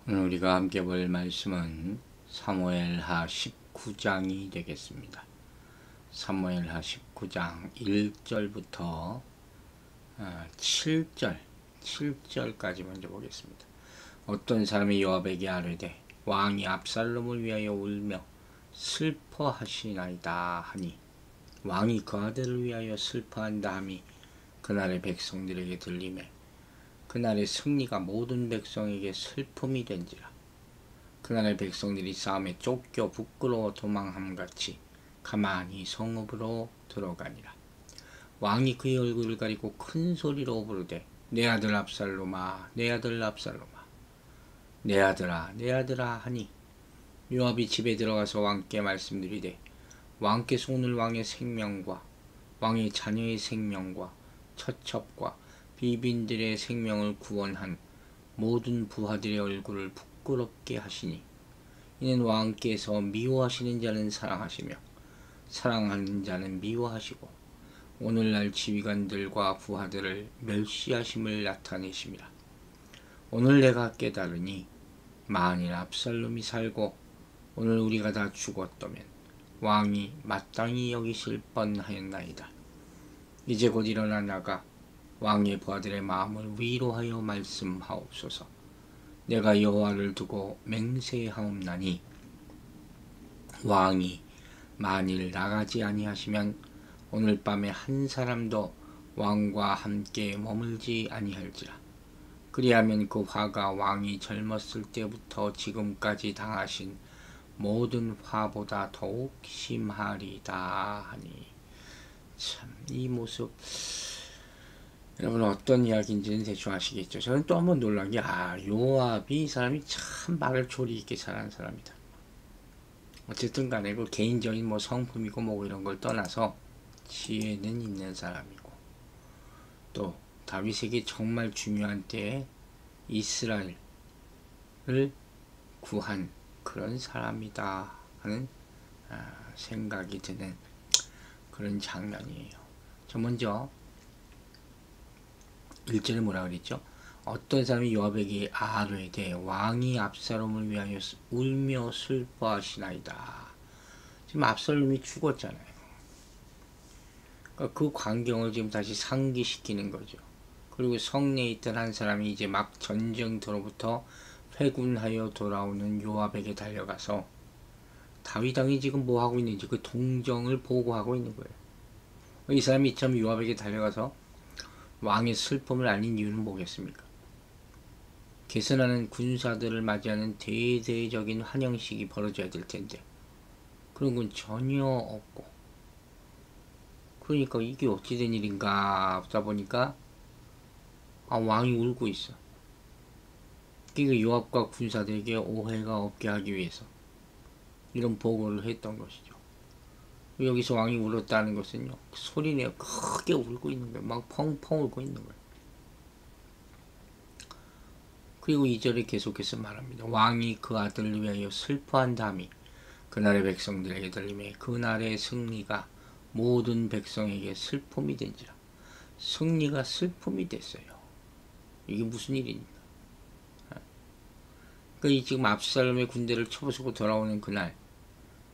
오늘 우리가 함께 볼 말씀은 사무엘하 19장이 되겠습니다. 사무엘하 19장 1절부터 7절까지 먼저 보겠습니다. 어떤 사람이 요압에게 아뢰되 왕이 압살롬을 위하여 울며 슬퍼하시나이다 하니 왕이 그 아들을 위하여 슬퍼한다 함이 그날의 백성들에게 들리매 그날의 승리가 모든 백성에게 슬픔이 된지라. 그날의 백성들이 싸움에 쫓겨 부끄러워 도망함같이 가만히 성읍으로 들어가니라. 왕이 그의 얼굴을 가리고 큰 소리로 부르되 내 아들 압살롬아, 내 아들 압살롬아, 내 아들아, 내 아들아 하니 요압이 집에 들어가서 왕께 말씀드리되 왕께서 오늘 왕의 생명과 왕의 자녀의 생명과 처첩과 비빈들의 생명을 구원한 모든 부하들의 얼굴을 부끄럽게 하시니 이는 왕께서 미워하시는 자는 사랑하시며 사랑하는 자는 미워하시고 오늘날 지휘관들과 부하들을 멸시하심을 나타내심이라. 오늘 내가 깨달으니 만일 압살롬이 살고 오늘 우리가 다 죽었다면 왕이 마땅히 여기실 뻔하였나이다. 이제 곧 일어나 나가 왕의 부하들의 마음을 위로하여 말씀하옵소서. 내가 여호와를 두고 맹세하옵나니 왕이 만일 나가지 아니하시면 오늘 밤에 한 사람도 왕과 함께 머물지 아니할지라. 그리하면 그 화가 왕이 젊었을 때부터 지금까지 당하신 모든 화보다 더욱 심하리다 하니. 참 이 모습 여러분 어떤 이야기인지는 대충 아시겠죠. 저는 또 한번 놀란 게 요압이 이 사람이 참 말을 조리 있게 잘하는 사람이다. 어쨌든 간에 그 개인적인 뭐 성품이고 뭐 이런 걸 떠나서 지혜는 있는 사람이고 또 다윗에게 정말 중요한 때에 이스라엘을 구한 그런 사람이다 하는 생각이 드는 그런 장면이에요. 저 먼저 1절에 뭐라 그랬죠? 어떤 사람이 요압에게 아뢰되 왕이 압살롬을 위하여 울며 슬퍼하시나이다. 지금 압살롬이 죽었잖아요. 그러니까 그 광경을 지금 다시 상기시키는 거죠. 그리고 성내에 있던 한 사람이 이제 막 전쟁터로부터 회군하여 돌아오는 요압에게 달려가서 다윗 왕이 지금 뭐 하고 있는지 그 동정을 보고하고 있는 거예요. 이 사람이 참 요압에게 달려가서 왕의 슬픔을 알린 이유는 뭐겠습니까? 개선하는 군사들을 맞이하는 대대적인 환영식이 벌어져야 될 텐데 그런 건 전혀 없고, 그러니까 이게 어찌된 일인가 보다 보니까 왕이 울고 있어. 그러니까 요압과 군사들에게 오해가 없게 하기 위해서 이런 보고를 했던 것이죠. 여기서 왕이 울었다는 것은요, 소리내어 크게 울고 있는 거예요. 막 펑펑 울고 있는 거예요. 그리고 2절에 계속해서 말합니다. 왕이 그 아들을 위하여 슬퍼한 다음에 그날의 백성들에게 들리매 그날의 승리가 모든 백성에게 슬픔이 된지라. 승리가 슬픔이 됐어요. 이게 무슨 일입니까? 그러니까 지금 압살롬의 군대를 쳐부수고 돌아오는 그날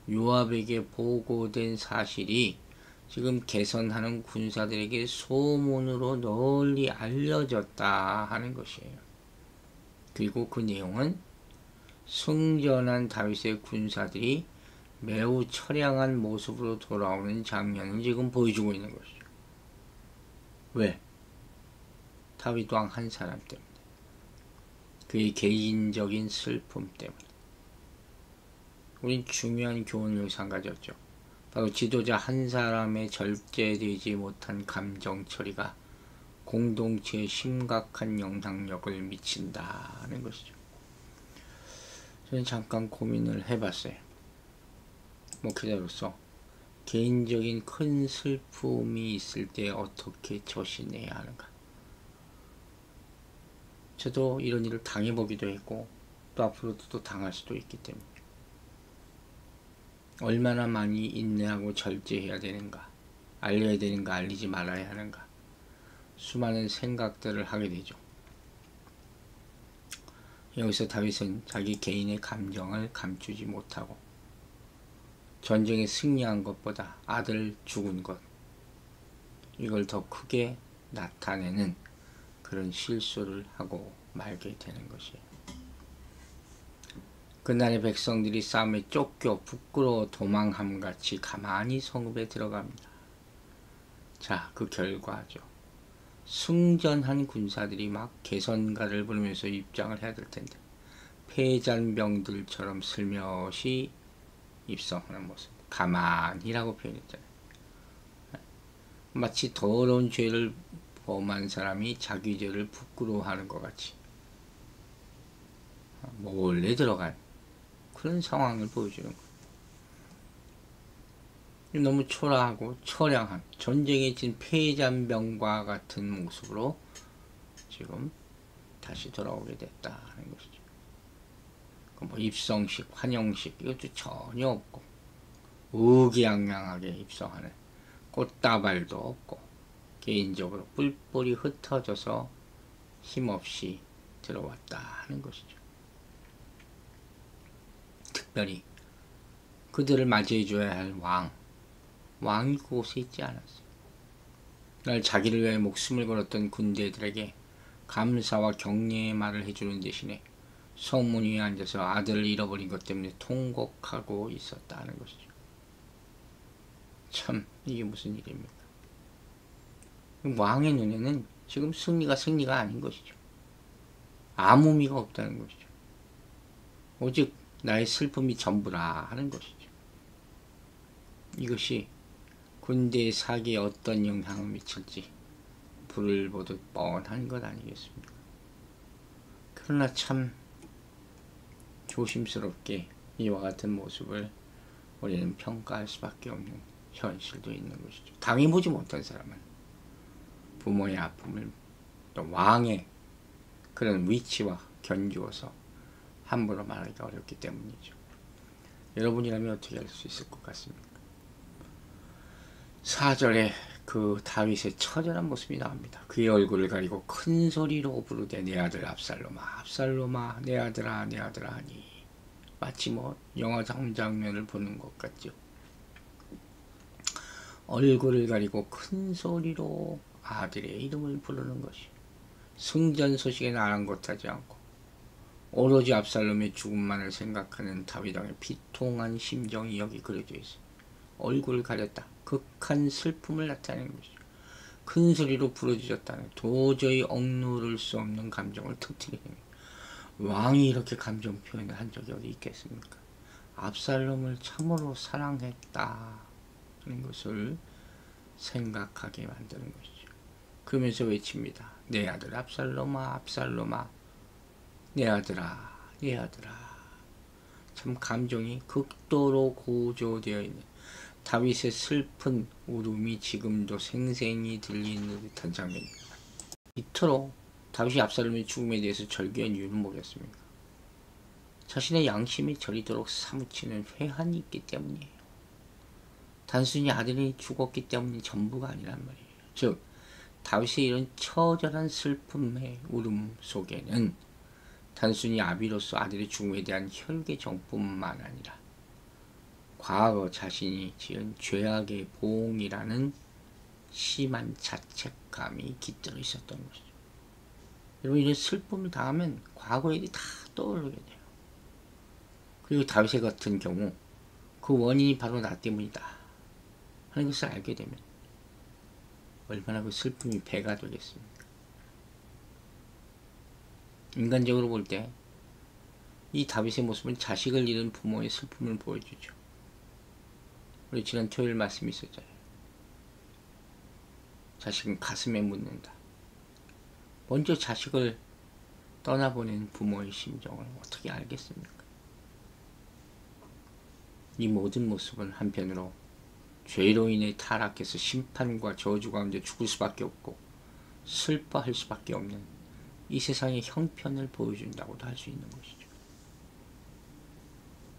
요압에게 보고된 사실이 지금 개선하는 군사들에게 소문으로 널리 알려졌다 하는 것이에요. 그리고 그 내용은 승전한 다윗의 군사들이 매우 처량한 모습으로 돌아오는 장면을 지금 보여주고 있는 것이죠. 왜? 다윗 왕 한 사람 때문에. 그의 개인적인 슬픔 때문에. 우린 중요한 교훈을 여기서 한 가지 얻죠. 바로 지도자 한 사람의 절제되지 못한 감정 처리가 공동체에 심각한 영향력을 미친다는 것이죠. 저는 잠깐 고민을 해봤어요. 목회자로서 개인적인 큰 슬픔이 있을 때 어떻게 처신해야 하는가. 저도 이런 일을 당해보기도 했고 또 앞으로도 또 당할 수도 있기 때문에 얼마나 많이 인내하고 절제해야 되는가, 알려야 되는가, 알리지 말아야 하는가, 수많은 생각들을 하게 되죠. 여기서 다윗은 자기 개인의 감정을 감추지 못하고 전쟁에 승리한 것보다 아들 죽은 것, 이걸 더 크게 나타내는 그런 실수를 하고 말게 되는 것이에요. 그날의 백성들이 싸움에 쫓겨 부끄러워 도망함같이 가만히 성읍에 들어갑니다. 자, 그 결과죠. 승전한 군사들이 막 개선가를 부르면서 입장을 해야 될 텐데 패잔병들처럼 슬며시 입성하는 모습, 가만히라고 표현했잖아요. 마치 더러운 죄를 범한 사람이 자기 죄를 부끄러워하는 것 같이 몰래 들어간 그런 상황을 보여주는 거예요. 너무 초라하고 처량한 전쟁에 진 패잔병과 같은 모습으로 지금 다시 돌아오게 됐다는 것이죠. 뭐 입성식, 환영식 이것도 전혀 없고 의기양양하게 입성하는 꽃다발도 없고 개인적으로 뿔뿔이 흩어져서 힘없이 들어왔다는 것이죠. 특별히 그들을 맞이해줘야 할 왕이 그곳에 있지 않았어요. 날 자기를 위해 목숨을 걸었던 군대들에게 감사와 격려의 말을 해주는 대신에 성문 위에 앉아서 아들을 잃어버린 것 때문에 통곡하고 있었다는 것이죠. 참 이게 무슨 일입니까? 왕의 눈에는 지금 승리가 아닌 것이죠. 아무 의미가 없다는 것이죠. 오직 나의 슬픔이 전부라 하는 것이죠. 이것이 군대의 사기에 어떤 영향을 미칠지 불을 보듯 뻔한 것 아니겠습니까? 그러나 참 조심스럽게 이와 같은 모습을 우리는 평가할 수밖에 없는 현실도 있는 것이죠. 당해보지 못한 사람은 부모의 아픔을 또 왕의 그런 위치와 견주어서 함부로 말하기가 어렵기 때문이죠. 여러분이라면 어떻게 할 수 있을 것 같습니까? 4절에 그 다윗의 처절한 모습이 나옵니다. 그의 얼굴을 가리고 큰 소리로 부르되 내 아들 압살롬아 압살롬아 내 아들아 내 아들아 하니 마치 뭐 영화 장면을 보는 것 같죠. 얼굴을 가리고 큰 소리로 아들의 이름을 부르는 것이 승전 소식에 아랑곳하지 않고 오로지 압살롬의 죽음만을 생각하는 다윗 왕의 비통한 심정이 여기 그려져 있어요. 얼굴을 가렸다. 극한 슬픔을 나타내는 것이죠. 큰 소리로 부르짖었다는 도저히 억누를 수 없는 감정을 터뜨리는 왕이 이렇게 감정 표현을 한 적이 어디 있겠습니까? 압살롬을 참으로 사랑했다 하는 것을 생각하게 만드는 것이죠. 그러면서 외칩니다. 내 아들 압살롬아 압살롬아 내 아들아 내 아들아. 참 감정이 극도로 고조되어 있는 다윗의 슬픈 울음이 지금도 생생히 들리는 듯한 장면입니다. 이토록 다윗이 압살롬의 죽음에 대해서 절규한 이유는 뭐겠습니까? 자신의 양심이 저리도록 사무치는 회한이 있기 때문이에요. 단순히 아들이 죽었기 때문이 전부가 아니란 말이에요. 즉 다윗의 이런 처절한 슬픔의 울음 속에는 단순히 아비로서 아들의 죽음에 대한 혈계 정뿐만 아니라 과거 자신이 지은 죄악의 보응이라는 심한 자책감이 깃들어 있었던 것이죠. 여러분 이런 슬픔을 당하면 과거 일이 다 떠오르게 돼요. 그리고 다윗의 같은 경우 그 원인이 바로 나 때문이다 하는 것을 알게 되면 얼마나 그 슬픔이 배가 되겠습니까? 인간적으로 볼 때 이 다윗의 모습은 자식을 잃은 부모의 슬픔을 보여주죠. 우리 지난 토요일 말씀이 있었잖아요. 자식은 가슴에 묻는다. 먼저 자식을 떠나보낸 부모의 심정을 어떻게 알겠습니까? 이 모든 모습은 한편으로 죄로 인해 타락해서 심판과 저주 가운데 죽을 수밖에 없고 슬퍼할 수밖에 없는 이 세상의 형편을 보여준다고도 할 수 있는 것이죠.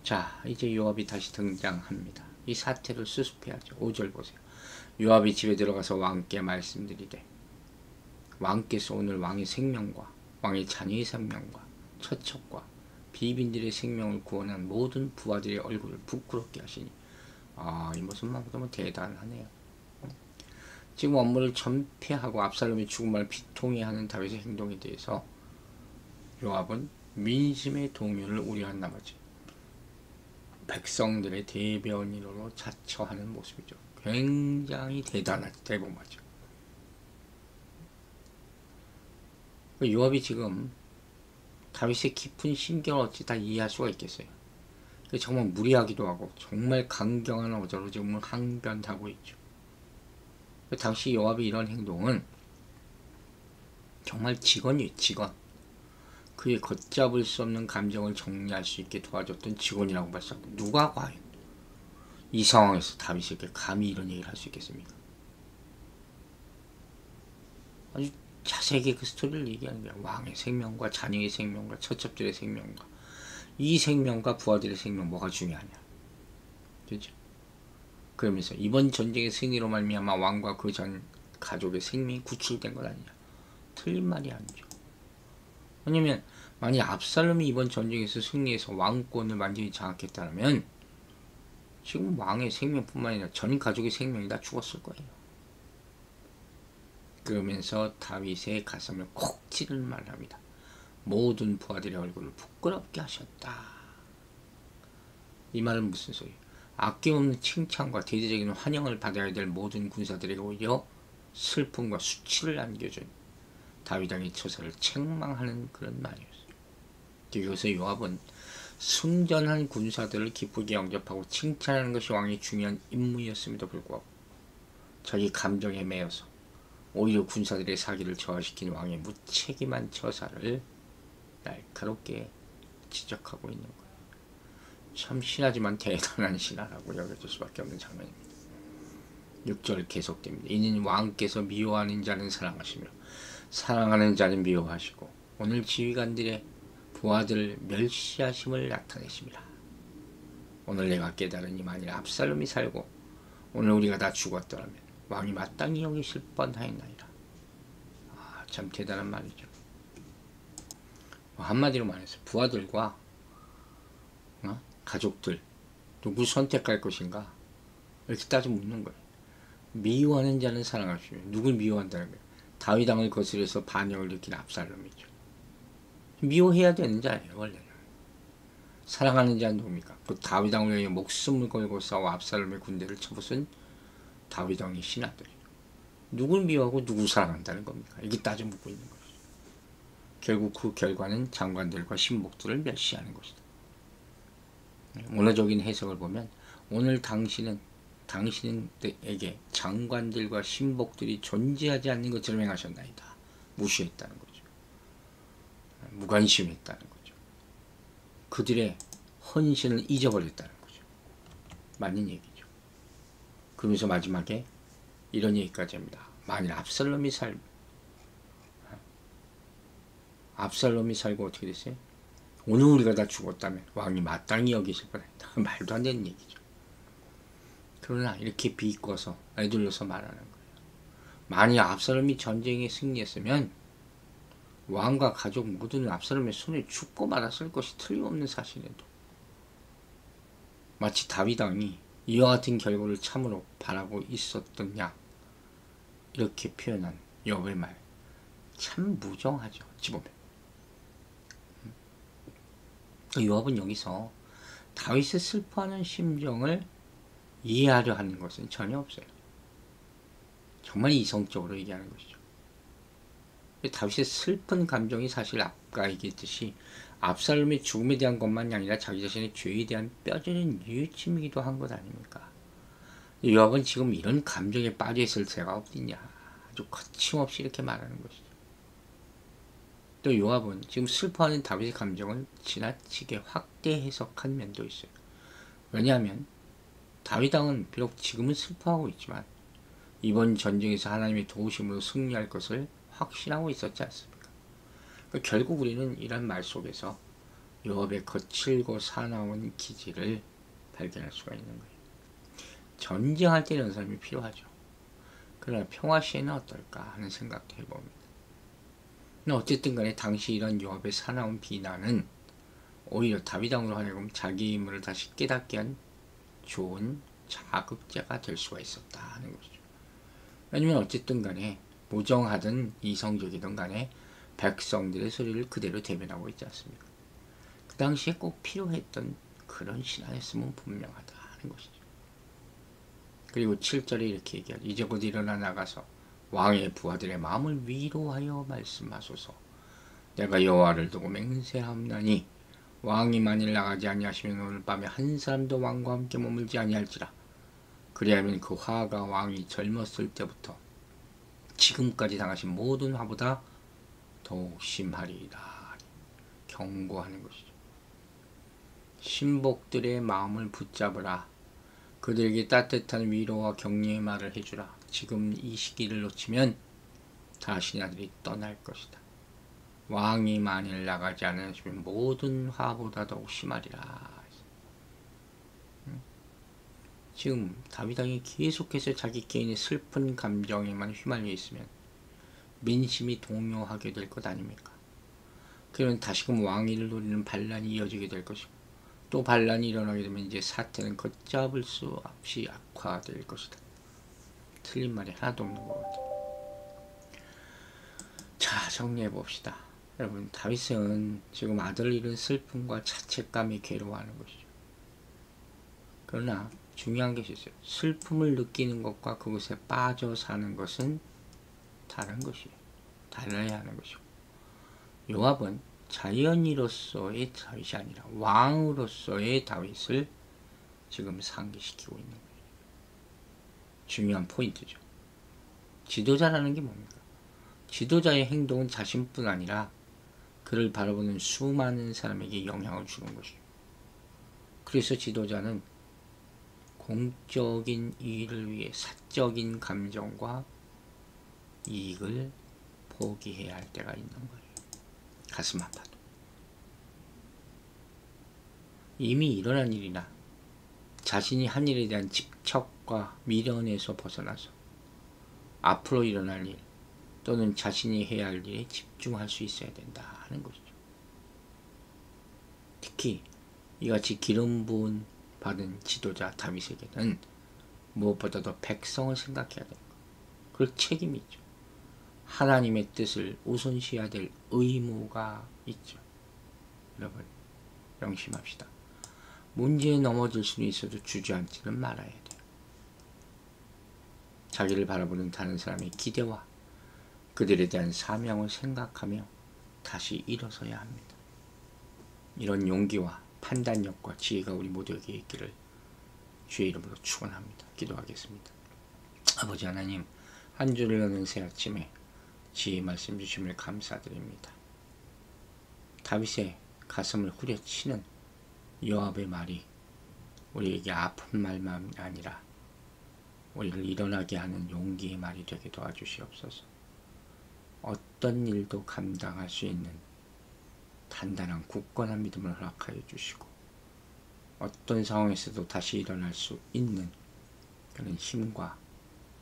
자, 이제 요압이 다시 등장합니다. 이 사태를 수습해야죠. 5절 보세요. 요압이 집에 들어가서 왕께 말씀드리되 왕께서 오늘 왕의 생명과 왕의 자녀의 생명과 처첩과 비빈들의 생명을 구원한 모든 부하들의 얼굴을 부끄럽게 하시니 이 모습만 보면 대단하네요. 지금 업무를 전폐하고 압살롬의 죽음을 비통해하는 다윗의 행동에 대해서 요압은 민심의 동요를 우려한 나머지 백성들의 대변인으로 자처하는 모습이죠. 굉장히 대범하죠. 요압이 지금 다윗의 깊은 심경을 어찌 다 이해할 수가 있겠어요. 정말 무리하기도 하고 정말 강경한 어조로 지금 항변하고 있죠. 당시 요압의 이런 행동은 정말 직원이에요. 직원. 그의 걷잡을 수 없는 감정을 정리할 수 있게 도와줬던 직원이라고 봤습니다. 누가 과연 이 상황에서 다윗에게 감히 이런 얘기를 할 수 있겠습니까? 아주 자세하게 그 스토리를 얘기하는 거야. 왕의 생명과 자녀의 생명과 처첩들의 생명과 이 생명과 부하들의 생명 뭐가 중요하냐. 그렇죠? 그러면서 이번 전쟁의 승리로 말미암아 왕과 그 전 가족의 생명이 구출된 것 아니냐. 틀린 말이 아니죠. 왜냐면 만약 압살롬이 이번 전쟁에서 승리해서 왕권을 완전히 장악했다면 지금 왕의 생명뿐만 아니라 전 가족의 생명이 다 죽었을 거예요. 그러면서 다윗의 가슴을 콕 찌르는 말을 합니다. 모든 부하들의 얼굴을 부끄럽게 하셨다. 이 말은 무슨 소리예요? 아낌없는 칭찬과 대대적인 환영을 받아야 될 모든 군사들에게 오히려 슬픔과 수치를 안겨준 다윗 왕의 처사를 책망하는 그런 말이었어요. 여기서 요압은 승전한 군사들을 기쁘게 영접하고 칭찬하는 것이 왕의 중요한 임무였음에도 불구하고 자기 감정에 매여서 오히려 군사들의 사기를 저하시킨 왕의 무책임한 처사를 날카롭게 지적하고 있는 거예요. 참 신하지만 대단한 신하라고 여겨질 수밖에 없는 장면입니다. 6절 계속됩니다. 이는 왕께서 미워하는 자는 사랑하시며 사랑하는 자는 미워하시고 오늘 지휘관들의 부하들을 멸시하심을 나타내십니다. 오늘 내가 깨달으니 만일 압살롬이 살고 오늘 우리가 다 죽었더라면 왕이 마땅히 여기실 뻔하였나이다. 참 대단한 말이죠. 한마디로 말해서 부하들과 가족들 누구 선택할 것인가 이렇게 따져 묻는 거예요. 미워하는 자는 사랑하시며 누굴 미워한다는 거예요. 다윗 왕을 거스려서 반역을 일으킨 압살롬이죠. 미워해야 되는 자예요. 원래는. 사랑하는 자는 누굽니까? 그 다윗 왕을 위해 목숨을 걸고 싸워 압살롬의 군대를 쳐부순 다윗 왕의 신하들이죠. 누굴 미워하고 누굴 사랑한다는 겁니까? 이게 따져 묻고 있는 것이죠. 결국 그 결과는 장관들과 신복들을 멸시하는 것이다. 문화적인 해석을 보면 오늘 당신에게 장관들과 신복들이 존재하지 않는 것처럼 행하셨나이다. 무시했다는 거죠. 무관심했다는 거죠. 그들의 헌신을 잊어버렸다는 거죠. 맞는 얘기죠. 그러면서 마지막에 이런 얘기까지 합니다. 만일 압살롬이 살고 어떻게 됐어요? 오늘 우리가 다 죽었다면 왕이 마땅히 여기실 뻔했다. 말도 안 되는 얘기죠. 그러나 이렇게 비꼬서 애둘러서 말하는 거예요. 만약 압살롬이 전쟁에 승리했으면 왕과 가족 모두는 압살롬의 손에 죽고 말았을 것이 틀림없는 사실에도 마치 다윗 왕이 이와 같은 결과를 참으로 바라고 있었더냐 이렇게 표현한 요압의 말 참 무정하죠. 어찌 보면 요압은 여기서 다윗의 슬퍼하는 심정을 이해하려 하는 것은 전혀 없어요. 정말 이성적으로 얘기하는 것이죠. 다윗의 슬픈 감정이 사실 아까 얘기했듯이 압살롬의 죽음에 대한 것만이 아니라 자기 자신의 죄에 대한 뼈저린 뉘우침이기도 한 것 아닙니까? 요압은 지금 이런 감정에 빠져 있을 새가 어딨냐 아주 거침없이 이렇게 말하는 것이죠. 또 요압은 지금 슬퍼하는 다윗의 감정을 지나치게 확대 해석한 면도 있어요. 왜냐하면 다윗 왕은 비록 지금은 슬퍼하고 있지만 이번 전쟁에서 하나님의 도우심으로 승리할 것을 확신하고 있었지 않습니까? 그러니까 결국 우리는 이런 말 속에서 요압의 거칠고 사나운 기질을 발견할 수가 있는 거예요. 전쟁할 때 이런 사람이 필요하죠. 그러나 평화 시에는 어떨까 하는 생각도 해봅니다. 어쨌든 간에 당시 이런 요압의 사나운 비난은 오히려 다윗 왕으로 하여금 자기 임무를 다시 깨닫게 한 좋은 자극제가 될 수가 있었다 하는 것이죠. 왜냐면 어쨌든 간에 무정하든 이성적이든 간에 백성들의 소리를 그대로 대변하고 있지 않습니까? 그 당시에 꼭 필요했던 그런 신하였으면 분명하다 하는 것이죠. 그리고 7절에 이렇게 얘기하죠. 이제 곧 일어나 나가서 왕의 부하들의 마음을 위로하여 말씀하소서. 내가 여호와를 두고 맹세하옵나니 왕이 만일 나가지 아니하시면 오늘 밤에 한 사람도 왕과 함께 머물지 아니할지라. 그리하면 그 화가 왕이 젊었을 때부터 지금까지 당하신 모든 화보다 더욱 심하리이다. 경고하는 것이죠. 신복들의 마음을 붙잡으라. 그들에게 따뜻한 위로와 격려의 말을 해주라. 지금 이 시기를 놓치면 다시 아들이 떠날 것이다. 왕이 만일 나가지 않으시면 모든 화보다 더욱 심하리라. 지금 다윗 왕이 계속해서 자기 개인의 슬픈 감정에만 휘말려 있으면 민심이 동요하게 될 것 아닙니까? 그러면 다시금 왕위를 노리는 반란이 이어지게 될 것이고, 또 반란이 일어나게 되면 이제 사태는 걷잡을 수 없이 악화될 것이다. 틀린 말이 하나도 없는 것 같아요. 자, 정리해 봅시다. 여러분, 다윗은 지금 아들을 잃은 슬픔과 자책감에 괴로워하는 것이죠. 그러나 중요한 것이 있어요. 슬픔을 느끼는 것과 그것에 빠져 사는 것은 다른 것이에요. 달라야 하는 것이고, 요압은 자연인으로서의 다윗이 아니라 왕으로서의 다윗을 지금 상기시키고 있는 거예요. 중요한 포인트죠. 지도자라는 게 뭡니까? 지도자의 행동은 자신뿐 아니라 그를 바라보는 수많은 사람에게 영향을 주는 것이죠. 그래서 지도자는 공적인 이익을 위해 사적인 감정과 이익을 포기해야 할 때가 있는 거예요. 가슴 아파도. 이미 일어난 일이나 자신이 한 일에 대한 집착과 미련에서 벗어나서 앞으로 일어날 일 또는 자신이 해야 할 일에 집중할 수 있어야 된다 하는 것이죠. 특히 이같이 기름 부은 받은 지도자 다윗에게는 무엇보다도 백성을 생각해야 되는 것. 그럴 책임이 있죠. 하나님의 뜻을 우선시해야 될 의무가 있죠. 여러분, 명심합시다. 문제에 넘어질 수는 있어도 주저앉지는 말아야 돼요. 자기를 바라보는 다른 사람의 기대와 그들에 대한 사명을 생각하며 다시 일어서야 합니다. 이런 용기와 판단력과 지혜가 우리 모두에게 있기를 주의 이름으로 축원합니다. 기도하겠습니다. 아버지 하나님, 한 주를 여는 새 아침에 지혜의 말씀 주심을 감사드립니다. 다윗의 가슴을 후려치는 요압의 말이 우리에게 아픈 말만 아니라 우리를 일어나게 하는 용기의 말이 되게 도와주시옵소서. 어떤 일도 감당할 수 있는 단단한 굳건한 믿음을 허락하여 주시고, 어떤 상황에서도 다시 일어날 수 있는 그런 힘과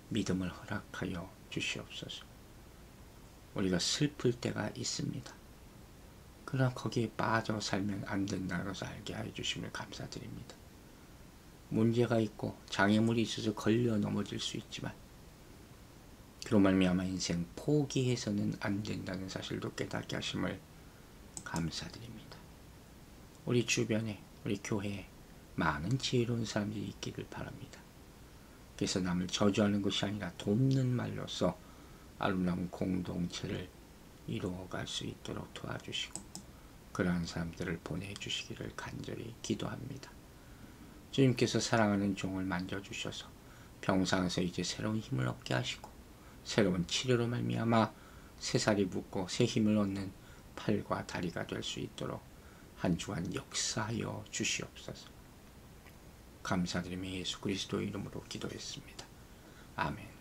믿음을 허락하여 주시옵소서. 우리가 슬플 때가 있습니다. 그러나 거기에 빠져 살면 안 된다는 것을 알게 하여 주심을 감사드립니다. 문제가 있고 장애물이 있어서 걸려 넘어질 수 있지만 그로 말미암아 인생 포기해서는 안 된다는 사실도 깨닫게 하심을 감사드립니다. 우리 주변에, 우리 교회에 많은 지혜로운 사람들이 있기를 바랍니다. 그래서 남을 저주하는 것이 아니라 돕는 말로써 아름다운 공동체를 이루어갈 수 있도록 도와주시고, 그러한 사람들을 보내주시기를 간절히 기도합니다. 주님께서 사랑하는 종을 만져주셔서 병상에서 이제 새로운 힘을 얻게 하시고, 새로운 치료로 말미암아 새살이 붙고 새 힘을 얻는 팔과 다리가 될 수 있도록 한 주간 역사하여 주시옵소서. 감사드리며 예수 그리스도의 이름으로 기도했습니다. 아멘.